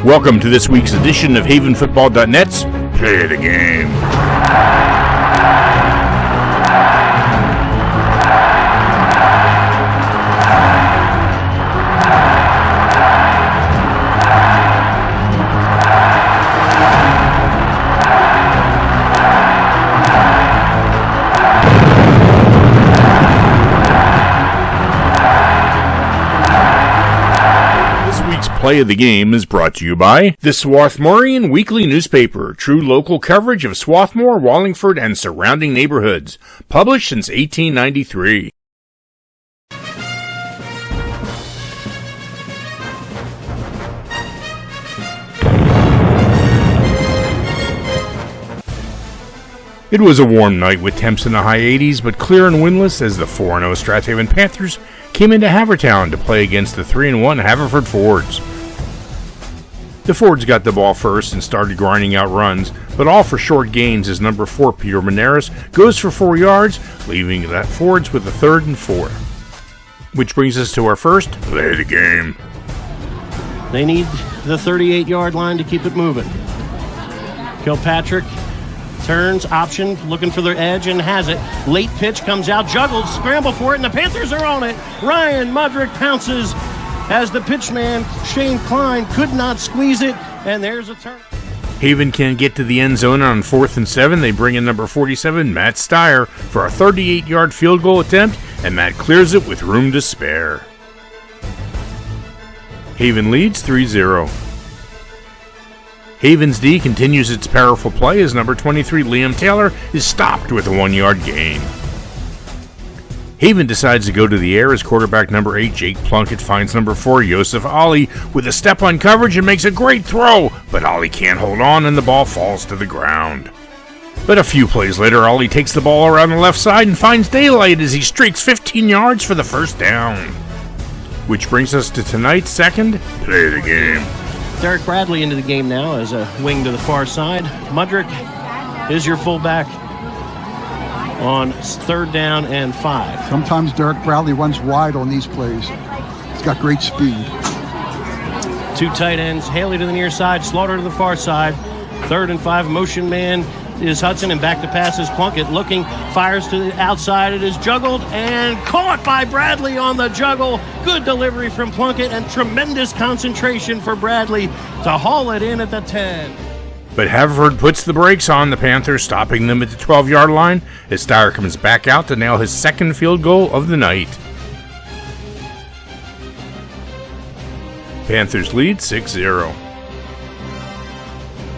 Welcome to this week's edition of HavenFootball.net's Play the Game. Play of the Game is brought to you by the Swarthmorean Weekly Newspaper, true local coverage of Swarthmore, Wallingford, and surrounding neighborhoods, published since 1893. It was a warm night with temps in the high 80s, but clear and winless as the 4-0 Strath Haven Panthers came into Havertown to play against the 3-1 Haverford Fords. The Fords got the ball first and started grinding out runs, but all for short gains as number 4 Peter Maneris goes for 4 yards, leaving the Fords with a 3rd and 4. Which brings us to our first Play the Game. They need the 38-yard line to keep it moving. Kilpatrick turns, option, looking for their edge, and has it. Late pitch comes out, juggled, scramble for it, and the Panthers are on it. Ryan Mudrick pounces as the pitchman, Shane Klein, could not squeeze it, and there's a turn. Haven can get to the end zone on 4th and 7. They bring in number 47, Matt Steyer, for a 38-yard field goal attempt, and Matt clears it with room to spare. Haven leads 3-0. Haven's D continues its powerful play as number 23, Liam Taylor, is stopped with a 1-yard gain. Haven decides to go to the air as quarterback number 8, Jake Plunkett, finds number 4, Yosef Ali, with a step on coverage and makes a great throw, but Ali can't hold on and the ball falls to the ground. But a few plays later, Ali takes the ball around the left side and finds daylight as he streaks 15 yards for the first down. Which brings us to tonight's second Play the Game. Derek Bradley into the game now as a wing to the far side. Mudrick is your fullback on 3rd down and 5. Sometimes Derek Bradley runs wide on these plays. He's got great speed. 2 tight ends, Haley to the near side, Slaughter to the far side. 3rd and 5, motion man is Hudson, and back to pass is Plunkett. Looking, fires to the outside. It is juggled and caught by Bradley on the juggle. Good delivery from Plunkett and tremendous concentration for Bradley to haul it in at the 10. But Haverford puts the brakes on the Panthers, stopping them at the 12-yard line as Steyer comes back out to nail his second field goal of the night. Panthers lead 6-0.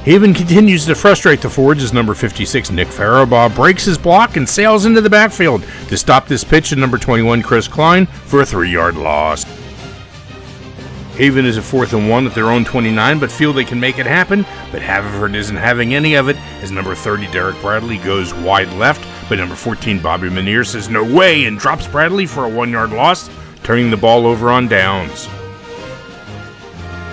Haven continues to frustrate the Fords as number 56, Nick Faribaugh, breaks his block and sails into the backfield to stop this pitch to number 21, Chris Klein, for a 3-yard loss. Haven is a 4th and 1 at their own 29, but feel they can make it happen, but Haverford isn't having any of it as number 30, Derek Bradley, goes wide left, but number 14, Bobby Manier, says no way and drops Bradley for a 1-yard loss, turning the ball over on downs.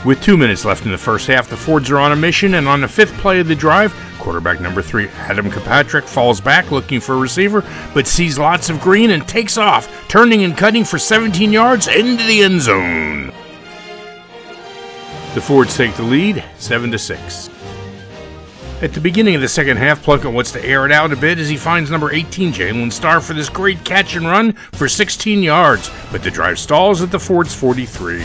With 2 minutes left in the first half, the Fords are on a mission, and on the 5th play of the drive, quarterback number 3, Adam Kilpatrick, falls back looking for a receiver, but sees lots of green and takes off, turning and cutting for 17 yards into the end zone. The Fords take the lead, 7-6. At the beginning of the second half, Plunkett wants to air it out a bit as he finds number 18, Jalen Starr, for this great catch and run for 16 yards, but the drive stalls at the Fords' 43.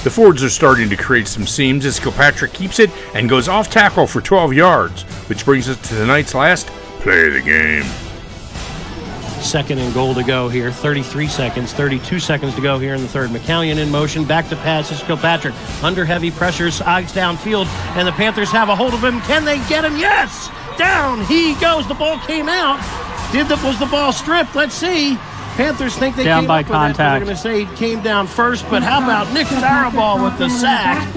The Fords are starting to create some seams as Kilpatrick keeps it and goes off tackle for 12 yards, which brings us to tonight's last Play the Game. 2nd and goal to go here, 32 seconds to go here in the 3rd. McCallion in motion, back to pass is Kilpatrick. Under heavy pressure, eyes downfield, and the Panthers have a hold of him. Can they get him? Yes! Down he goes. The ball came out. Was the ball stripped? Let's see. Panthers think they down came by up contact. With it. They're going to say he came down first, but how about Nick Faribaugh with the sack?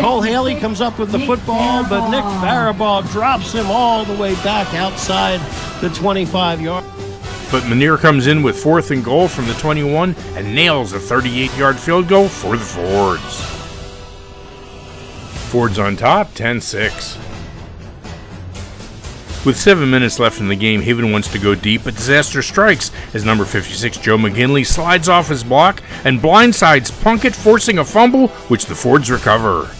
Cole Haley comes up with the football, but Nick Faribaugh drops him all the way back outside the 25-yard. But Manier comes in with 4th and goal from the 21 and nails a 38-yard field goal for the Fords. Fords on top, 10-6. With 7 minutes left in the game, Haven wants to go deep, but disaster strikes as number 56 Joe McGinley slides off his block and blindsides Plunkett, forcing a fumble, which the Fords recover.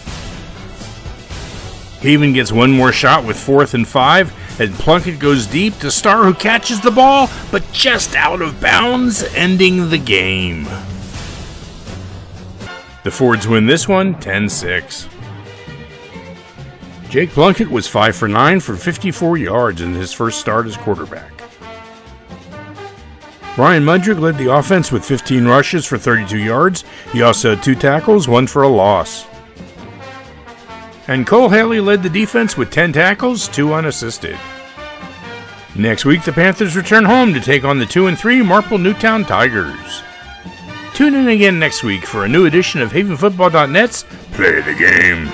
Haven gets one more shot with 4th and 5, and Plunkett goes deep to Starr, who catches the ball, but just out of bounds, ending the game. The Fords win this one 10-6. Jake Plunkett was 5 for 9 for 54 yards in his first start as quarterback. Ryan Mudrick led the offense with 15 rushes for 32 yards. He also had 2 tackles, 1 for a loss. And Cole Haley led the defense with 10 tackles, 2 unassisted. Next week, the Panthers return home to take on the 2-3 Marple Newtown Tigers. Tune in again next week for a new edition of HavenFootball.net's Play the Game.